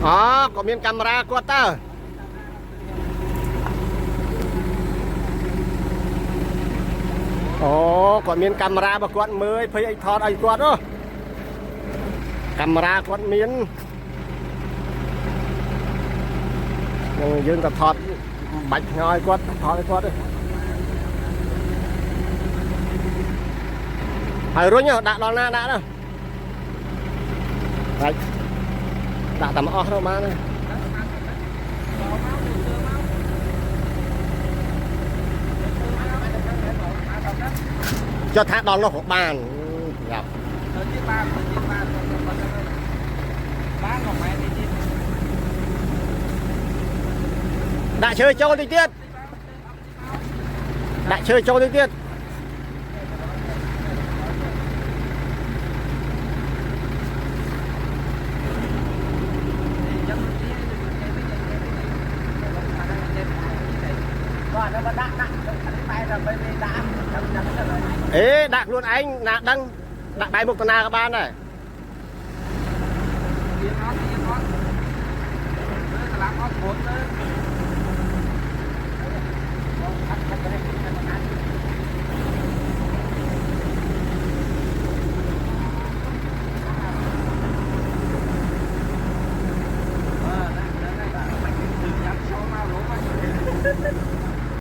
có miếng camera quát ta có miếng camera mà quát mới phải anh thọt anh quát đó camera quát miếng dương tập thọt bạch ngồi quát thọt quát đi phải rồi nhá đã đòn na đã đâu đấy đã tầm o đâu mà này cho thác đòn nó hộp bàn gặp đã chơi châu đi tiết đã chơi châu đi tiết ê đặt luôn anh đặt đăng đặt bài một tuần nào các bạn này